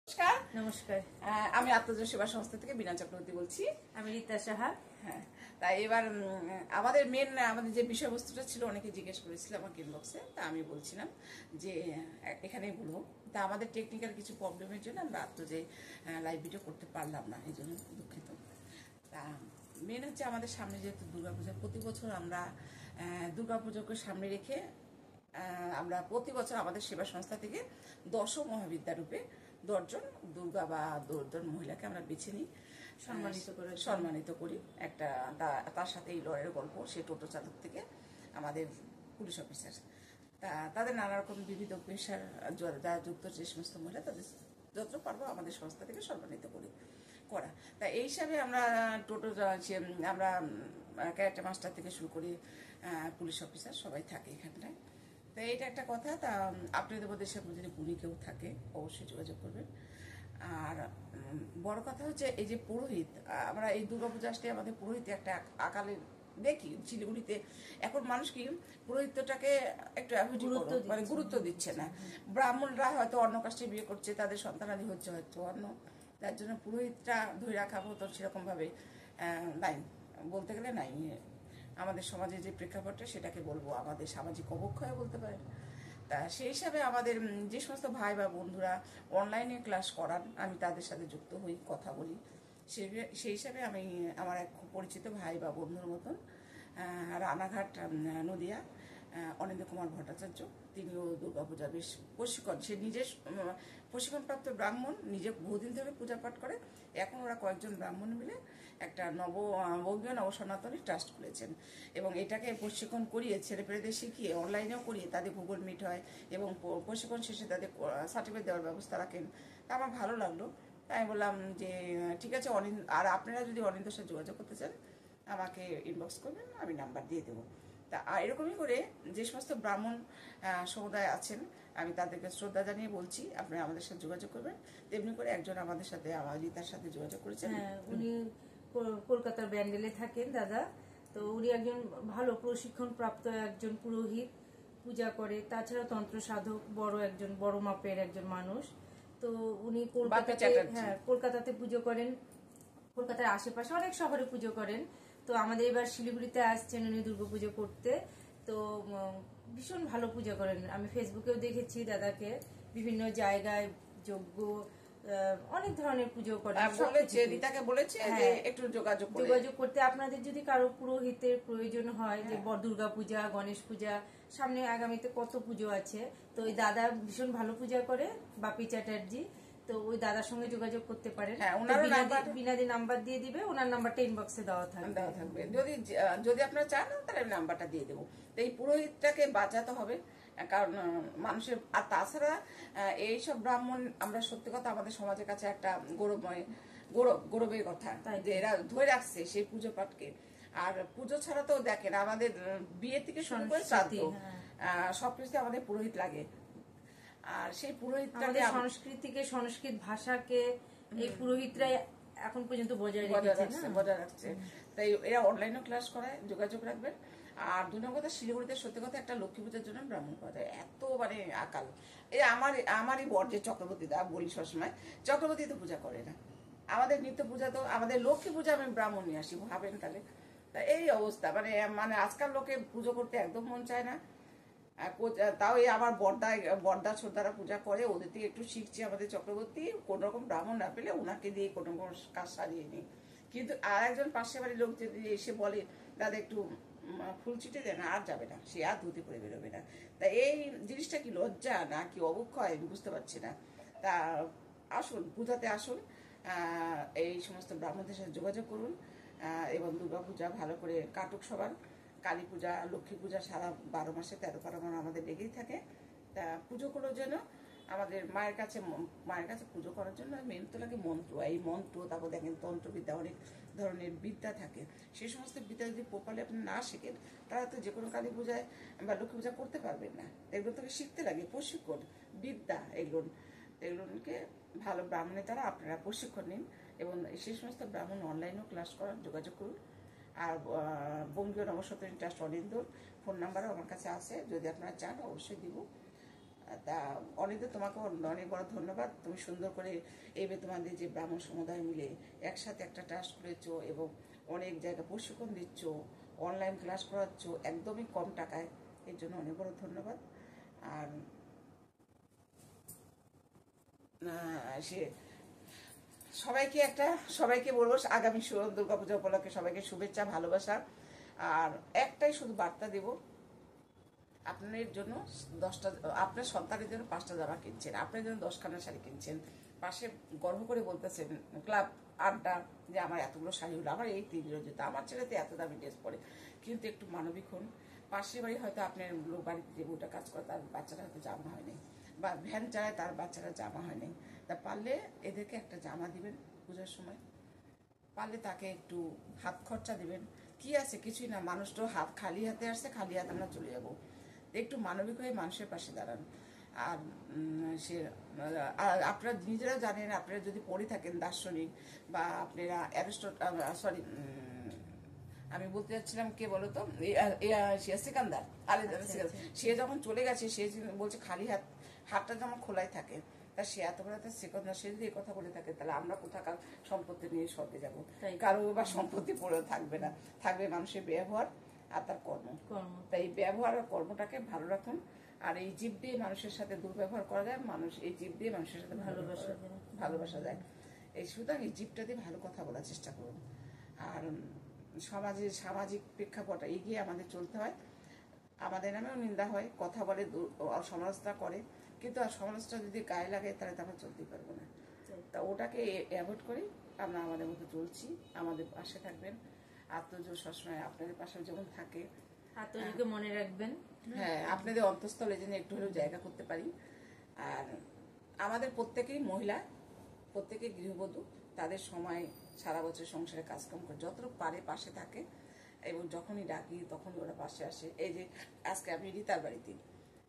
নমস্কার। নমস্কার। আমি আত্মজীবন সেবা সংস্থা থেকে বিনা চক্রবর্তী বলছি। আমি রীতা সাহা। হ্যাঁ, তাই এবার আমাদের যে বিষয়বস্তুটা ছিল, অনেকে জিজ্ঞেস করেছিল আমাকে ইনবক্সে, তা আমি বলছিলাম যে এখানেই বলবো। তা আমাদের টেকনিক্যাল কিছু প্রবলেমের জন্য আমরা যে লাইভ ভিডিও করতে পারলাম না, এই জন্য দুঃখিত। তা মেন হচ্ছে আমাদের সামনে যেহেতু দুর্গাপূজা, প্রতি বছর আমরা দুর্গাপুজোকে সামনে রেখে আমরা প্রতি বছর আমাদের সেবা সংস্থা থেকে 10 মহাবিদ্যা রূপে 10 জন দুর্গা বা 10 জন মহিলাকে আমরা বেছে নিই, সম্মানিত করি। একটা তার সাথে এই লড়াইয়ের গল্প, সে টোটো চালক থেকে আমাদের পুলিশ অফিসার, তাদের নানা রকম বিবিধ পেশার যারা যুক্ত যে সমস্ত মহিলা, তাদের যত পারবো আমাদের সংস্থা থেকে সম্মানিত করা। তা এই হিসাবে আমরা আমরা ক্যারেক্টার মাস্টার থেকে শুরু করি, পুলিশ অফিসার সবাই থাকে এখানটায়। তো এইটা একটা কথা। তা আপনাদের মধ্যে সে যদি পুরী কেউ থাকে অবশ্যই যোগাযোগ করবেন। আর বড় কথা হচ্ছে এই যে পুরোহিত, আমরা এই দুর্গাপূজা আসলে আমাদের পুরোহিত একটা আকালে দেখি শিলিগুড়িতে এখন মানুষ কি পুরোহিতটাকে একটু মানে গুরুত্ব দিচ্ছে না। ব্রাহ্মণরা হয়তো অন্য কাস্টে বিয়ে করছে, তাদের সন্তানাদি হচ্ছে হয়তো অন্য, তার জন্য পুরোহিতটা ধরে রাখা মতো সেরকম ভাবে নাই, বলতে গেলে নাই। আমাদের সমাজে যে প্রেক্ষাপটটা সেটাকে বলবো আমাদের সামাজিক অবক্ষয় বলতে পারেন। তা সেই হিসাবে আমাদের যে সমস্ত ভাই বা বন্ধুরা অনলাইনে ক্লাস করান, আমি তাদের সাথে যুক্ত হই, কথা বলি। সেই হিসাবে আমি আমার এক খুব পরিচিত ভাই বা বন্ধুর মতন রানাঘাট নদিয়া অনিন্দ্য কুমার ভট্টাচার্য, তিনিও দুর্গাপূজা বেশ প্রশিক্ষণ, সে নিজে প্রশিক্ষণপ্রাপ্ত ব্রাহ্মণ, নিজে বহুদিন ধরে পূজা পাঠ করে। এখন ওরা কয়েকজন ব্রাহ্মণ মিলে একটা বঙ্গীয় নবসনাতনী ট্রাস্ট খুলেছেন এবং এটাকে প্রশিক্ষণ করিয়ে ছেলেপেলেদের শিখিয়ে অনলাইনেও করিয়ে তাদের গুগল মিট হয় এবং প্রশিক্ষণ শেষে তাদের সার্টিফিকেট দেওয়ার ব্যবস্থা রাখেন। তা আমার ভালো লাগলো। তাই আমি বললাম যে ঠিক আছে, আর আপনারা যদি অনিন্দের সাথে যোগাযোগ করতে চান আমাকে ইনবক্স করবেন, আমি নাম্বার দিয়ে দেবো। তা এরকমই করে যে সমস্ত ব্রাহ্মণ সমুদায় আছেন, আমি তাদেরকে শ্রদ্ধা জানিয়ে বলছি আপনারা আমাদের সাথে যোগাযোগ করবেন। তেমনি করে একজন আমাদের সাথে, আমার রীতার সাথে যোগাযোগ করেছেন। উনি কলকাতার ব্যান্ডেলে থাকেন দাদা। তো উনি একজন ভালো প্রশিক্ষণ প্রাপ্ত একজন পুরোহিত, পূজা করে, তাছাড়া তন্ত্র সাধক, বড় মাপের একজন মানুষ। তো উনি কলকাতাতে পুজো করেন, কলকাতার আশেপাশে অনেক শহরে পুজো করেন। তো আমাদের এবার শিলিগুড়িতে আসছেন উনি দুর্গাপুজো করতে। তো ভীষণ ভালো পূজা করেন, আমি ফেসবুকেও দেখেছি দাদাকে বিভিন্ন জায়গায় যজ্ঞ অনেক ধরনের পুজো করেন। রীতাকে বলেছে একটু যোগাযোগ করতে। আপনাদের যদি কারো পুরোহিতের প্রয়োজন হয়, যে দুর্গা পূজা, গণেশ পূজা, সামনে আগামীতে কত পুজো আছে, তো ওই দাদা ভীষণ ভালো পূজা করে, বাপি চ্যাটার্জি। তো ওই দাদার সঙ্গে যোগাযোগ করতে পারেন। বিনাদি নাম্বার দিয়ে দিবে, ওনার নাম্বারটা ইনবক্সে দেওয়া থাকবে। যদি আপনারা চান তাহলে আমি নাম্বারটা দিয়ে দেবো। তো এই পুরোহিতটাকে বাঁচাতে হবে, কারণ মানুষের, আর তাছাড়া এইসব ব্রাহ্মণ আমরা সত্যি কথা আমাদের সমাজের কাছে একটা গৌরবের কথা যে এরা ধরে রাখছে সেই পুজো পাঠকে। আর পুজো ছাড়া তো দেখেন আমাদের বিয়ে থেকে শুরু করে শ্রাদ্ধ সবকিছুতে আমাদের পুরোহিত লাগে। আর সেই পুরোহিতটাকে সংস্কৃত ভাষাকে এই পুরোহিতরাই এখন পর্যন্ত বজায় রাখছে। তাই এরা অনলাইনে ক্লাস করায়, যোগাযোগ রাখবেন। আর 2 নম্বর কথা, শিলিগুড়িতে সত্যি কথা একটা লক্ষ্মী পূজার জন্য ব্রাহ্মণ পাওয়া যায়, এত মানে আকাল। এই আমারই বর যে চক্রবর্তী দা, বলি সবসময় চক্রবর্তী তো পূজা করে না। আমাদের নিত্য পূজা তো, আমাদের লক্ষ্মী পূজা আমি ব্রাহ্মণ নিয়ে আসি, ভাবেন তাহলে। তা এই অবস্থা, মানে আজকাল লোকে পুজো করতে একদম মন চায় না। তাও এই আমার বর্দা ছোটদারা পূজা করে, ওদের থেকে একটু শিখছি। আমাদের চক্রবর্তী কোন রকম ব্রাহ্মণ না পেলে ওনাকে দিয়ে কোনো কাজ সারিয়ে নিই। কিন্তু আর একজন পাশের বাড়ির লোক যদি এসে বলে দাদা একটু ফুল ছিটে দেন, আর যাবে না, সে আর ধুতি পরে বেরোবে না। তা এই জিনিসটা কি লজ্জা না কি অবক্ষয় আমি বুঝতে পারছি না। তা আসুন, পূজাতে আসুন, এই সমস্ত ব্রাহ্মণদের সাথে যোগাযোগ করুন এবং দুর্গাপূজা ভালো করে কাটুক সবার। কালী পূজা, লক্ষ্মী পূজা সারা 12 মাসে 13 পার্বণ আমাদের লেগেই থাকে। তা পুজোগুলোর জন্য আমাদের মায়ের কাছে পুজো করার জন্য মেন তো লাগে মন্ত্র। এই মন্ত্র, তারপর দেখেন তন্ত্রবিদ্যা, অনেক ধরনের বিদ্যা থাকে। সেই সমস্ত বিদ্যা যদি প্রপারলি আপনি না শেখেন, তারা তো যে কোনো কালী পূজায় বা লক্ষ্মী পূজা করতে পারবেন না। এগুলো থেকে শিখতে লাগে প্রশিক্ষণ, বিদ্যা, এগুলোকে ভালো ব্রাহ্মণের দ্বারা আপনারা প্রশিক্ষণ নিন এবং সেই সমস্ত ব্রাহ্মণ অনলাইনেও ক্লাস করার যোগাযোগ করুন। আর বঙ্গীয় নবসনাতনী ট্রাস্ট অনিন্দর ফোন নাম্বারও আমার কাছে আছে, যদি আপনারা চান অবশ্যই দিব। তা অনিতা তোমাকে অনেক বড় ধন্যবাদ। তুমি সুন্দর করে এবার তোমাদের যে ব্রাহ্মণ সমুদায় মিলে একসাথে একটা ট্রাস্ট করেছো এবং অনেক জায়গায় প্রশিক্ষণ দিচ্ছ, অনলাইন ক্লাস করাচ্ছ একদমই কম টাকায়, এর জন্য অনেক বড় ধন্যবাদ। আর সে সবাইকে বলবো আগামী দুর্গাপূজা উপলক্ষে সবাইকে শুভেচ্ছা, ভালোবাসা। আর একটাই শুধু বার্তা দেব, আপনার জন্য 10টা, আপনার সন্তানের জন্য 5টা জামা কিনছেন, আপনার জন্য 10খানা শাড়ি কিনছেন, পাশে গর্ব করে বলতেছেন ক্লাব আড্ডা যে আমার এতগুলো শাড়ি হলো, আমার এই 3 জুতো, আমার ছেলেতে এত দামি ড্রেস পরে। কিন্তু একটু মানবিক হন। পাশের বাড়ি হয়তো আপনার লোক বাড়িতে যে বউটা কাজ করে তার বাচ্চারা হয়তো জামা হয়নি, বা ভ্যান চালায় তার বাচ্চারা জামা হয়নি। তা পারলে এদেরকে একটা জামা দিবেন পূজার সময়, পারলে তাকে একটু হাত খরচা দিবেন। কি আছে, কিছুই না, মানুষ তো খালি হাতে আসছে, খালি হাতে আমরা চলে যাবো। একটু মানবিক হয়ে মানুষের পাশে দাঁড়ান। আর আপনারা নিজেরা জানেন, আপনারা যদি পড়ে থাকেন দার্শনিক বা আপনারা সরি, আমি বলতে যাচ্ছিলাম কে বলতো, সিকান্দার সে যখন চলে গেছে, সে বলছে খালি হাতটা যেমন খোলাই থাকে। তা সে এত বড় একটা সিকান্দার, সে যদি এই কথা বলে থাকে, তাহলে আমরা কোথাকার সম্পত্তি নিয়ে স্বর্গে যাবো? কারো বা সম্পত্তি পড়ে থাকবে না, থাকবে মানুষের ব্যবহার আর তার কর্ম। তাই এই ব্যবহার আর কর্মটাকে ভালো রাখুন। আর এই জীব দিয়ে মানুষের সাথে দুর্ব্যবহার করা যায়, মানুষ এই জীব দিয়ে মানুষের সাথে ভালোবাসা যায়। এই সুতরাং এই জীবটা দিয়ে ভালো কথা বলার চেষ্টা করুন। আর সামাজিক প্রেক্ষাপট এগিয়ে আমাদের চলতে হয়। আমাদের নামেও নিন্দা হয়, কথা বলে, সমালোচনা করে, কিন্তু আর সমালোচনা যদি গায়ে লাগে তাহলে তো আমরা চলতেই পারবো না। তা ওটাকে অ্যাভয়েড করি, আমরা আমাদের মতো চলছি। আমাদের পাশে থাকবেন, আত্মজোর সবসময় আপনাদের পাশে যেমন থাকে, আত্মজোরকে মনে রাখবেন। হ্যাঁ, আপনাদের অন্তঃস্থলে যেন একটু হলেও জায়গা করতে পারি। আর আমাদের প্রত্যেকেই মহিলা, প্রত্যেকে গৃহবধূ, তাদের সময় সারা বছর সংসারে কাজকাম করে যতটুকু পারে পাশে থাকে, এবং যখনই ডাকি তখনই ওরা পাশে আসে। এই যে আজকে আমি রিতার বাড়িতে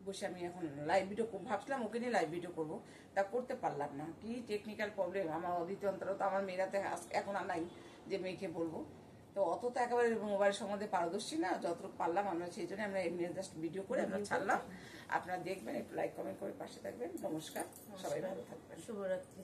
বসে আমি এখন লাইভ ভিডিও ভাবছিলাম ওকে নিয়ে লাইভ ভিডিও করবো, তা করতে পারলাম না। কি টেকনিক্যাল প্রবলেম, আমার অদ্বিতীয় অন্তর তো আমার মেয়েরাতে এখন আর নাই যে মেয়েকে বলবো। তো অত তো একেবারে মোবাইল সম্বন্ধে পারদর্শী না, যতটুকু পারলাম আমরা সেই জন্য আমরা এমনি জাস্ট ভিডিও করে আমরা ছাড়লাম। আপনারা দেখবেন, একটু লাইক কমেন্ট করে পাশে থাকবেন। নমস্কার, সবাই ভালো থাকবেন। শুভরাত্রি।